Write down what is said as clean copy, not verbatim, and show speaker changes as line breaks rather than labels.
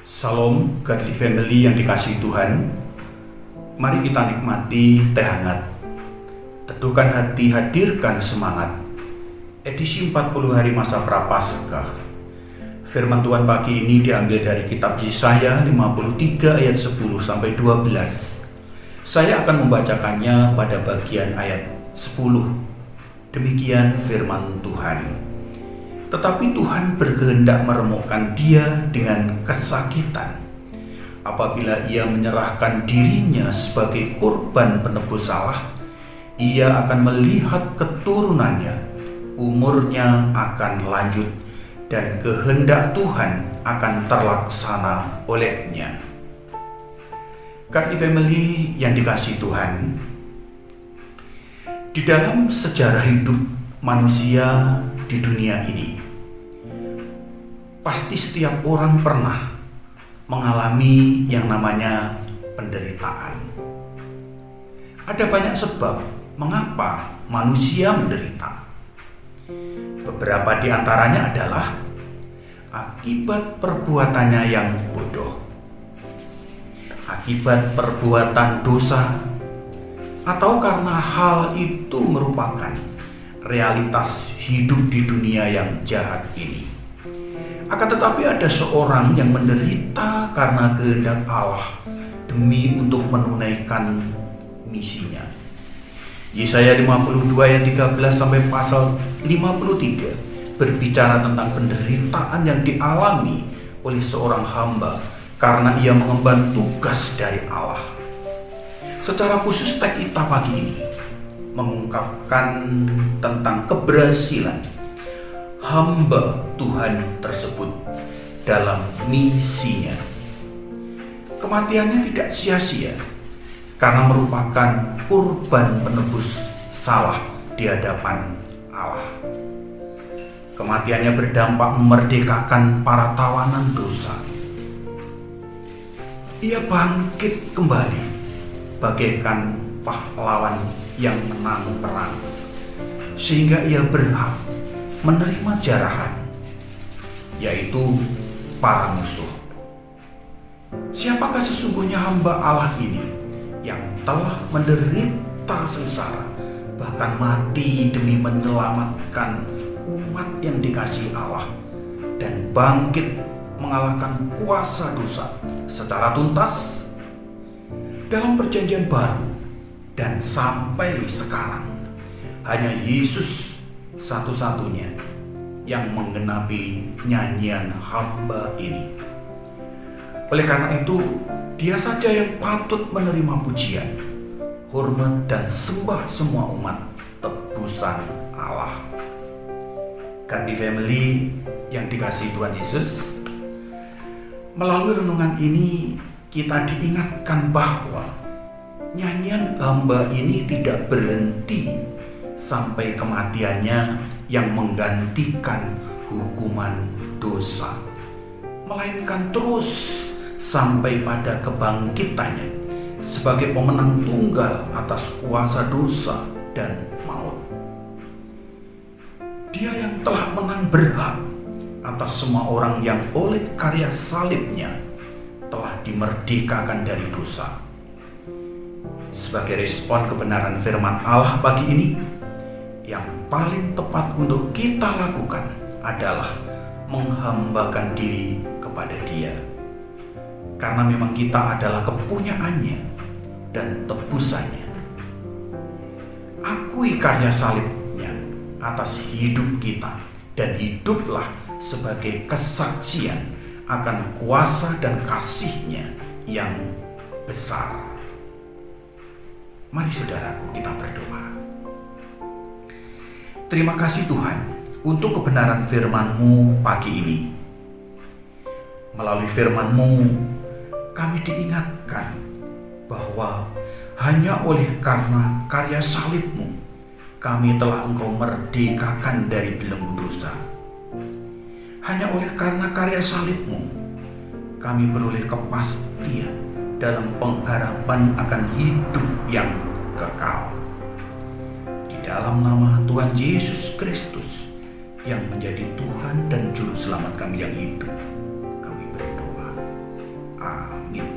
Salam Godly Family yang dikasihi Tuhan. Mari kita nikmati teh hangat. Teduhkan hati, hadirkan semangat. Edisi 40 hari masa Prapaskah. Firman Tuhan pagi ini diambil dari kitab Yesaya 53 ayat 10 sampai 12. Saya akan membacakannya pada bagian ayat 10. Demikian firman Tuhan. Tetapi Tuhan berkehendak meremukkan dia dengan kesakitan. Apabila ia menyerahkan dirinya sebagai kurban penebus salah, ia akan melihat keturunannya, umurnya akan lanjut, dan kehendak Tuhan akan terlaksana olehnya. Godly Family yang dikasihi Tuhan, di dalam sejarah hidup manusia di dunia ini, pasti setiap orang pernah mengalami yang namanya penderitaan. Ada banyak sebab mengapa manusia menderita. Beberapa di antaranya adalah akibat perbuatannya yang bodoh, akibat perbuatan dosa, atau karena hal itu merupakan realitas hidup di dunia yang jahat ini. Akan tetapi ada seorang yang menderita karena kehendak Allah demi untuk menunaikan misinya. Yesaya 52 ayat 13 sampai pasal 53 berbicara tentang penderitaan yang dialami oleh seorang hamba karena ia mengemban tugas dari Allah. Secara khusus teks kita pagi ini mengungkapkan tentang keberhasilan hamba Tuhan tersebut dalam misinya. Kematiannya tidak sia-sia karena merupakan kurban penebus salah di hadapan Allah. Kematiannya berdampak memerdekakan para tawanan dosa. Ia bangkit kembali bagaikan pahlawan yang menang perang, sehingga ia berhak menerima jarahan, yaitu para musuh. Siapakah sesungguhnya hamba Allah ini yang telah menderita sengsara, bahkan mati demi menyelamatkan umat yang dikasihi Allah, dan bangkit mengalahkan kuasa dosa secara tuntas? Dalam perjanjian baru dan sampai sekarang, hanya Yesus satu-satunya yang menggenapi nyanyian hamba ini. Oleh karena itu, dia saja yang patut menerima pujian, hormat, dan sembah semua umat tebusan Allah. Godly Family yang dikasihi Tuhan Yesus, melalui renungan ini kita diingatkan bahwa nyanyian hamba ini tidak berhenti sampai kematiannya yang menggantikan hukuman dosa, melainkan terus sampai pada kebangkitannya sebagai pemenang tunggal atas kuasa dosa dan maut. Dia yang telah menang berhak atas semua orang yang oleh karya salibnya telah dimerdekakan dari dosa. Sebagai respon kebenaran firman Allah pagi ini, yang paling tepat untuk kita lakukan adalah menghambakan diri kepada Dia. Karena memang kita adalah kepunyaannya dan tebusannya. Akui karya salibnya atas hidup kita, dan hiduplah sebagai kesaksian akan kuasa dan kasih-Nya yang besar. Mari saudaraku, kita berdoa. Terima kasih Tuhan untuk kebenaran firman-Mu pagi ini. Melalui firman-Mu kami diingatkan bahwa hanya oleh karena karya salib-Mu kami telah Engkau merdekakan dari belenggu dosa. Hanya oleh karena karya salib-Mu kami beroleh kepastian dalam pengharapan akan hidup yang kekal. Di dalam nama Tuhan Yesus Kristus yang menjadi Tuhan dan Juru Selamat kami yang hidup, kami berdoa. pamit.